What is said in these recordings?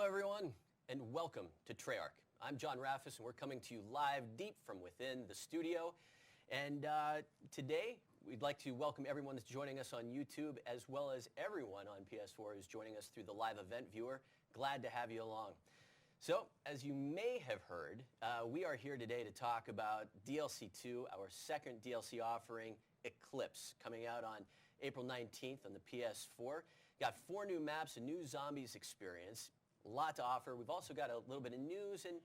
everyone, and welcome to Treyarch. I'm John Raffis, and we're coming to you live deep from within the studio. And today, we'd like to welcome everyone that's joining us on YouTube, as well as everyone on PS4 who's joining us through the live event viewer. Glad to have you along. So, as you may have heard, we are here today to talk about DLC 2, our second DLC offering, ECLIPSE, coming out on April 19th on the PS4. Got 4 new maps, a new zombies experience, a lot to offer. We've also got a little bit of news and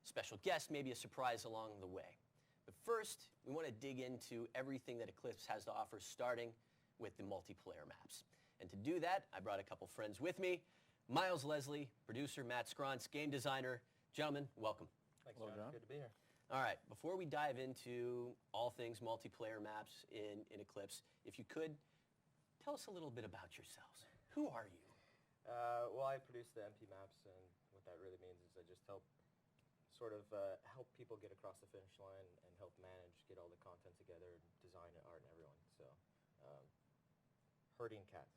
special guests, maybe a surprise along the way. But first, we want to dig into everything that ECLIPSE has to offer, starting with the multiplayer maps. And to do that, I brought a couple friends with me. Miles Leslie, producer, Matt Scrontz, game designer. Gentlemen, welcome. Thanks, John. Good to be here. All right, before we dive into all things multiplayer maps in ECLIPSE, if you could, tell us a little bit about yourselves. Who are you? Well, I produce the MP maps, and what that really means is I just help help people get across the finish line and help manage, get all the content together, design and art and everyone. So, herding cats.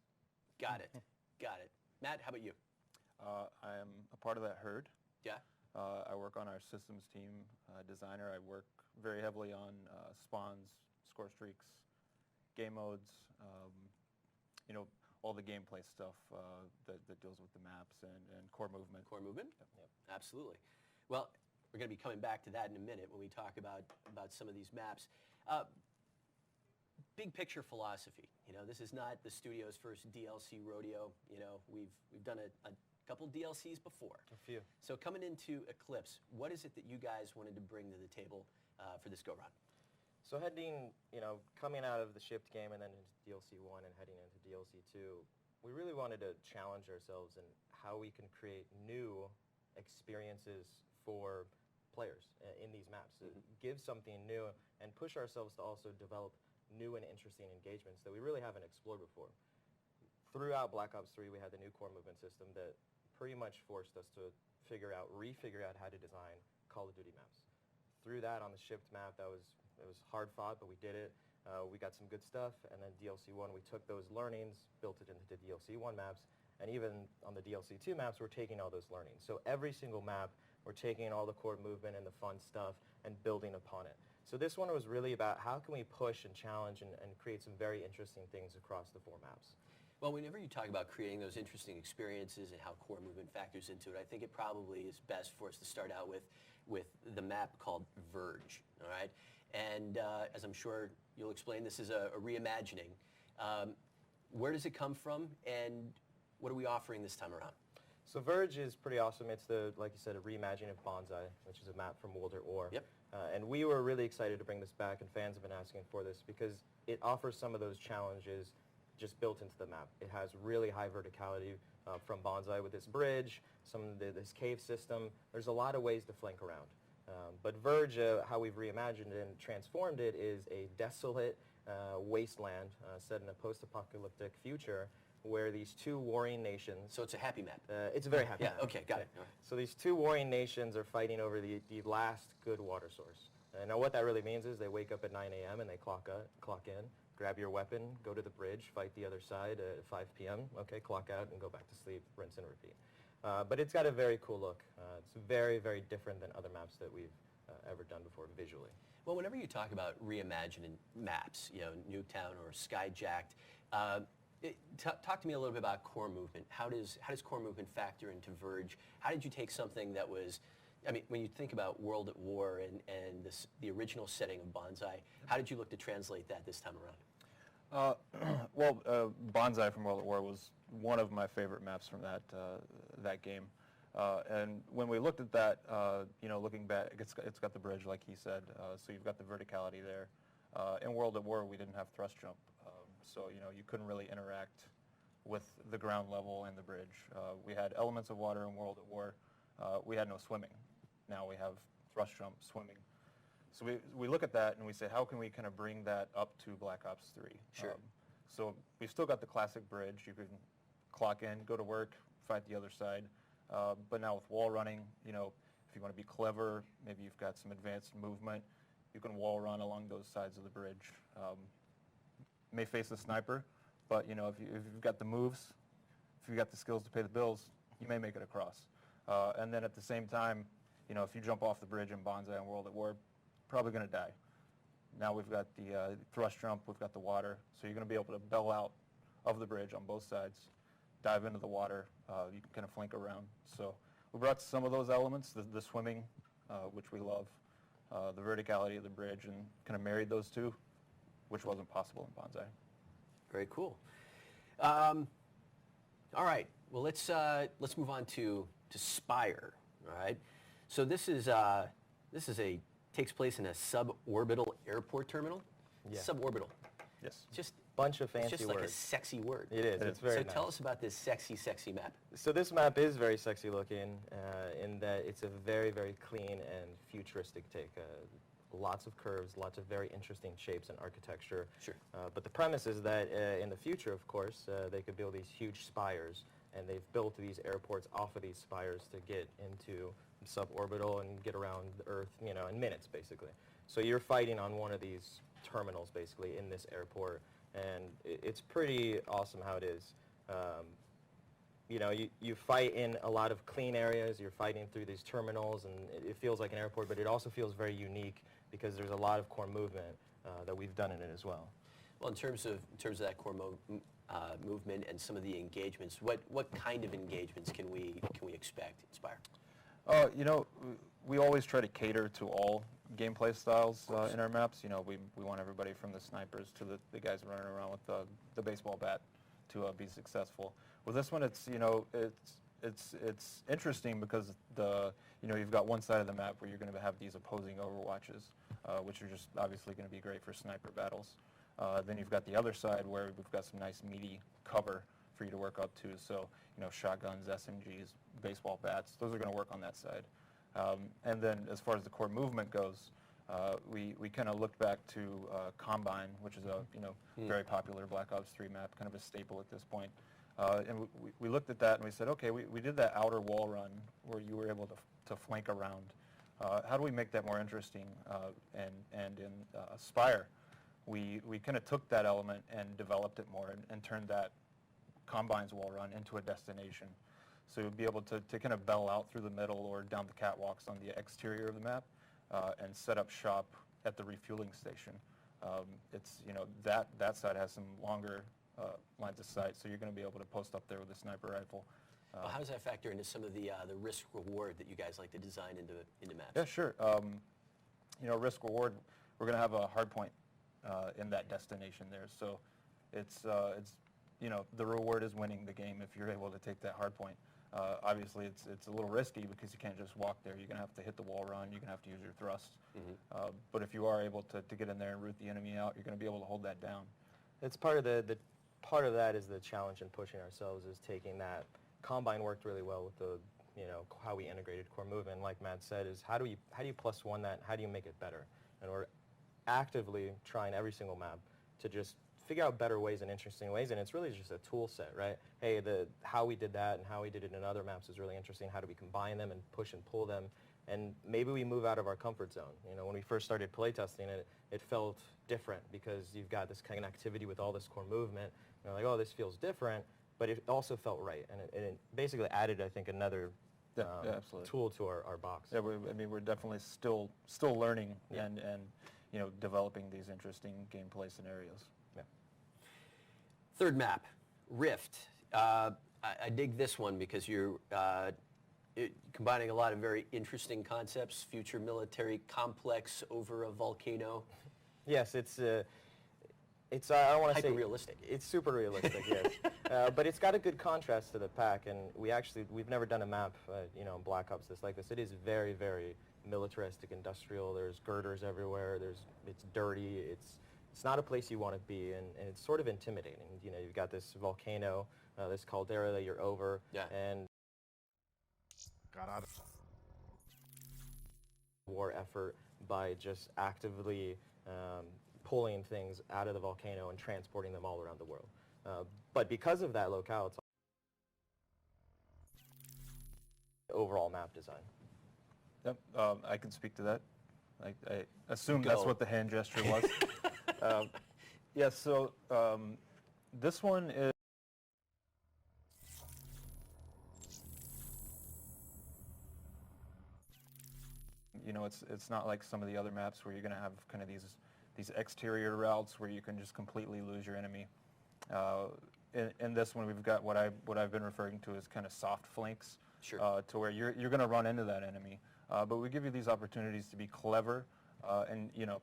Got it. Got it. Matt, how about you? I am a part of that herd. Yeah. I work on our systems team, designer. I work very heavily on spawns, score streaks, game modes, you know, all the gameplay stuff that deals with the maps and core movement. Core movement? Yep. Absolutely. Well, we're going to be coming back to that in a minute when we talk about some of these maps. Big picture philosophy. You know, this is not the studio's first DLC rodeo. You know, we've done a couple DLCs before. A few. So coming into ECLIPSE, what is it that you guys wanted to bring to the table for this go-round? So coming out of the shipped game and then into DLC 1 and heading into DLC 2, we really wanted to challenge ourselves in how we can create new experiences for players in these maps. Mm-hmm. Give something new and push ourselves to also develop new and interesting engagements that we really haven't explored before. Throughout Black Ops 3, we had the new core movement system that pretty much forced us to refigure out how to design Call of Duty maps. Through that, on the shipped map, it was hard fought, but we did it. We got some good stuff, and then DLC 1, we took those learnings, built it into the DLC 1 maps, and even on the DLC 2 maps, we're taking all those learnings. So every single map, we're taking all the core movement and the fun stuff and building upon it. So this one was really about how can we push and challenge and create some very interesting things across the 4 maps. Well, whenever you talk about creating those interesting experiences and how core movement factors into it, I think it probably is best for us to start out with the map called VERGE, all right? And as I'm sure you'll explain, this is a reimagining. Where does it come from, and what are we offering this time around? So VERGE is pretty awesome. It's like you said, a reimagining of Bonsai, which is a map from World at War. Yep. And we were really excited to bring this back, and fans have been asking for this because it offers some of those challenges just built into the map. It has really high verticality from Bonsai with this bridge, this cave system. There's a lot of ways to flank around. But VERGE, how we've reimagined it and transformed it, is a desolate wasteland set in a post-apocalyptic future where these 2 warring nations... So it's a happy map? It's a very happy map. Yeah, okay, got it. All right. So these 2 warring nations are fighting over the last good water source. And now what that really means is they wake up at 9 a.m. and they clock in, grab your weapon, go to the bridge, fight the other side at 5 p.m., okay, clock out and go back to sleep, rinse and repeat. But it's got a very cool look. It's very, very different than other maps that we've ever done before visually. Well, whenever you talk about reimagining maps, you know, Nuketown or Skyjacked, talk to me a little bit about core movement. How does core movement factor into VERGE? How did you take something that was, I mean, when you think about World at War and the original setting of Bonsai, how did you look to translate that this time around? Bonsai from World at War was one of my favorite maps from that game. And when we looked at that, you know, looking back, it's got the bridge, like he said, so you've got the verticality there. In World at War, we didn't have thrust jump, so you know you couldn't really interact with the ground level and the bridge. We had elements of water in World at War. We had no swimming. Now we have thrust jump, swimming. So we look at that and we say, how can we kind of bring that up to Black Ops 3? Sure. So we've still got the classic bridge. You can clock in, go to work, fight the other side. But now with wall running, you know, if you want to be clever, maybe you've got some advanced movement, you can wall run along those sides of the bridge. May face a sniper, but you know, if you've got the moves, if you've got the skills to pay the bills, you may make it across. And then at the same time, if you jump off the bridge in Bonsai and World at War, probably going to die. Now we've got the thrust jump, we've got the water, so you're going to be able to bell out of the bridge on both sides, dive into the water, you can kind of flank around. So we brought some of those elements, the swimming, which we love, the verticality of the bridge, and kind of married those two, which wasn't possible in Bonsai. Very cool. All right. Well, let's move on to SPIRE. All right. So this takes place in a suborbital airport terminal. Yeah. Suborbital. Yes. Just Bunch of fancy it's just words. like a sexy word. It is. It's very So nice. tell us about this sexy map. So this map is very sexy looking in that it's a very, very clean and futuristic take. Lots of curves, lots of very interesting shapes and architecture. Sure. But the premise is that in the future, of course, they could build these huge spires, and they've built these airports off of these spires to get into suborbital and get around the Earth, in minutes, basically. So you're fighting on one of these terminals, basically, in this airport, and it's pretty awesome how it is. You fight in a lot of clean areas, you're fighting through these terminals, and it feels like an airport, but it also feels very unique because there's a lot of core movement that we've done in it as well. Well, in terms of that core movement and some of the engagements, what kind of engagements can we expect in SPIRE? We always try to cater to all gameplay styles in our maps. We want everybody from the snipers to the guys running around with the baseball bat to be successful. With this one, it's interesting because you've got one side of the map where you're going to have these opposing overwatches, which are just obviously going to be great for sniper battles. Then you've got the other side where we've got some nice meaty cover for you to work up to. So shotguns, SMGs, baseball bats, those are going to work on that side. And then as far as the core movement goes, we kind of looked back to Combine, which is a very popular Black Ops 3 map, kind of a staple at this point. And we looked at that and we said, okay, we did that outer wall run where you were able to flank around. How do we make that more interesting? And in SPIRE, we kind of took that element and developed it more and turned that Combine's wall run into a destination. So you'll be able to kind of bell out through the middle or down the catwalks on the exterior of the map and set up shop at the refueling station. That side has some longer lines of sight, so you're going to be able to post up there with a sniper rifle. Well, how does that factor into some of the risk-reward that you guys like to design into maps? Yeah, sure. Risk-reward, we're going to have a hard point in that destination there. So it's the reward is winning the game if you're able to take that hard point. Obviously, it's a little risky because you can't just walk there. You're going to have to hit the wall run. You're going to have to use your thrust. Mm-hmm. But if you are able to get in there and root the enemy out, you're going to be able to hold that down. It's part of part of that is the challenge in pushing ourselves is taking that. Combine worked really well with the how we integrated core movement. Like Matt said, is how do you plus one that? How do you make it better? And we're actively trying every single map to just figure out better ways and interesting ways, and it's really just a tool set, right? Hey, how we did that and how we did it in other maps is really interesting. How do we combine them and push and pull them? And maybe we move out of our comfort zone. When we first started playtesting it felt different because you've got this kind of activity with all this core movement. You're like, oh, this feels different, but it also felt right, and it basically added, I think, another tool to our box. Yeah, we're definitely still learning Yeah. and developing these interesting gameplay scenarios. Yeah. Third map, Rift. I dig this one because you're combining a lot of very interesting concepts, future military complex over a volcano. Yes, it's I don't want to say hyper-realistic. It's super realistic, yes. But it's got a good contrast to the pack, and we've never done a map, in Black Ops like this. It is very, very militaristic, industrial. There's girders everywhere. It's dirty. It's not a place you want to be, and it's sort of intimidating. You've got this volcano, this caldera that you're over, Yeah. and Got out of war effort by just actively pulling things out of the volcano and transporting them all around the world. But because of that locale, it's overall map design. Yep, I can speak to that. I assume Go. that's what the hand gesture was. Yeah, so this one is you know, it's not like some of the other maps where you're going to have kind of these exterior routes where you can just completely lose your enemy. In this one, we've got what I've been referring to as kind of soft flanks, Sure. to where you're going to run into that enemy. But we give you these opportunities to be clever, and you know,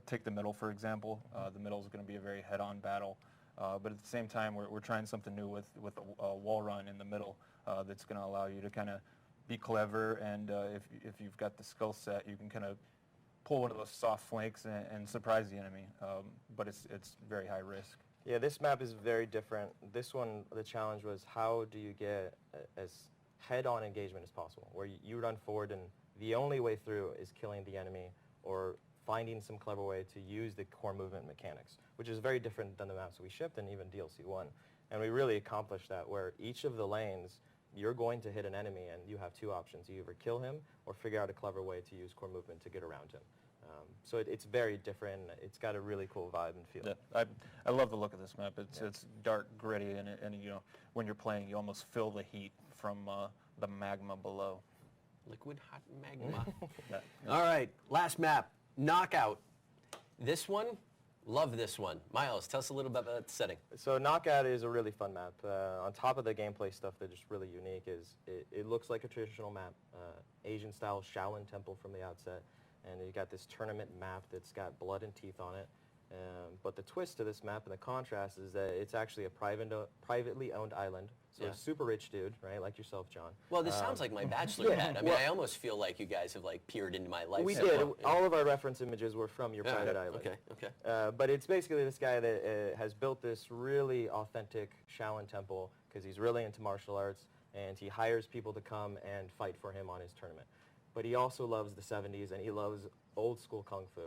take the middle for example. The middle is going to be a very head-on battle, but at the same time, we're trying something new with a wall run in the middle that's going to allow you to kind of be clever, and if you've got the skill set, you can kind of pull one of those soft flanks and surprise the enemy. But it's very high risk. Yeah, this map is very different. This one, the challenge was how do you get as head-on engagement as possible, where you run forward and the only way through is killing the enemy or finding some clever way to use the core movement mechanics, which is very different than the maps we shipped and even DLC 1. And we really accomplished that, where each of the lanes, you're going to hit an enemy and you have two options. You either kill him or figure out a clever way to use core movement to get around him. So it's very different. It's got a really cool vibe and feel. Yeah, I love the look of this map. It's dark, gritty, and you know, when you're playing, you almost feel the heat from the magma below. Liquid hot magma. Yeah. All right, last map, Knockout. This one, love this one. Miles, tell us a little bit about the setting. So Knockout is a really fun map. On top of the gameplay stuff that's just really unique is it looks like a traditional map, Asian-style Shaolin temple from the outset. And you got this tournament map that's got blood and teeth on it. But the twist to this map and the contrast is that it's actually a privately owned island. So Yeah. a super rich dude, right, like yourself, John. Well, this sounds like my bachelor pad. I mean, I almost feel like you guys have like peered into my life. We at did. one point. All of our reference images were from your Yeah, private island. Okay. But it's basically this guy that has built this really authentic Shaolin temple because he's really into martial arts, and he hires people to come and fight for him on his tournament. But he also loves the 70s, and he loves old school kung fu.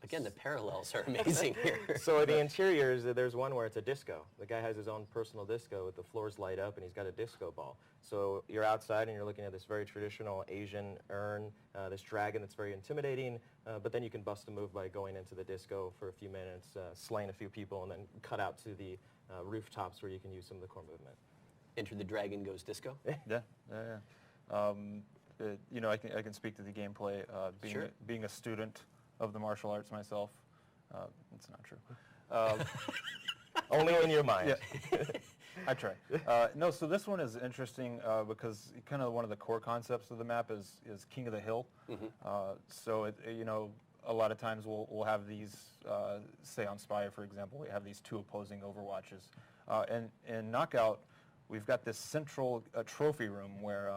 Again, the parallels are amazing here. So the interiors, there's one where it's a disco. The guy has his own personal disco with the floors light up, and he's got a disco ball. So you're outside and you're looking at this very traditional Asian urn, this dragon that's very intimidating, but then you can bust a move by going into the disco for a few minutes, slaying a few people, and then cut out to the rooftops where you can use some of the core movement. Enter the Dragon Goes Disco. Yeah. You know, I can speak to the gameplay. Sure. Being a student of the martial arts myself, it's not true. Only in your mind. Yeah. I try. No, so this one is interesting because kind of one of the core concepts of the map is King of the Hill. So you know, a lot of times we'll have these, say on SPIRE for example, we have these two opposing overwatches. And in Knockout, we've got this central trophy room where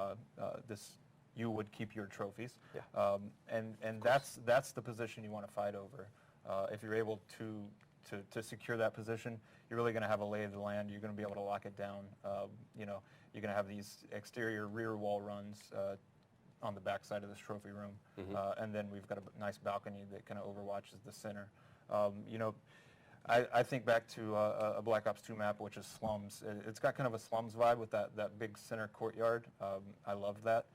you would keep your trophies. Yeah. And that's the position you want to fight over. If you're able to secure that position, you're really going to have a lay of the land. You're going to be able to lock it down. You know, you're going to have these exterior rear wall runs on the back side of this trophy room. And then we've got a nice balcony that kind of overwatches the center. You know, I think back to a Black Ops 2 map, which is Slums. It's got kind of a Slums vibe with that big center courtyard. I love that.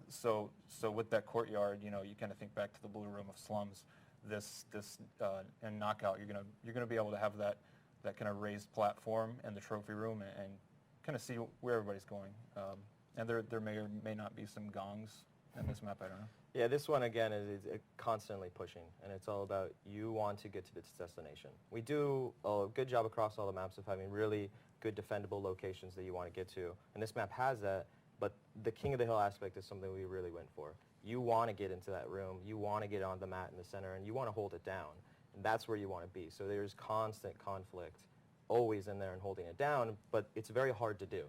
So with that courtyard, you know, you kind of think back to the Blue Room of Slums. In Knockout, you're gonna be able to have that kind of raised platform in the trophy room and kind of see where everybody's going. And there may or may not be some gongs in this map. I don't know. Yeah, this one again is constantly pushing, and it's all about you want to get to this destination. We do a good job across all the maps of having really good defendable locations that you want to get to, and this map has that. But the King of the Hill aspect is something we really went for. You want to get into that room, you want to get on the mat in the center, and you want to hold it down. And that's where you want to be. So there's constant conflict always in there and holding it down, but it's very hard to do.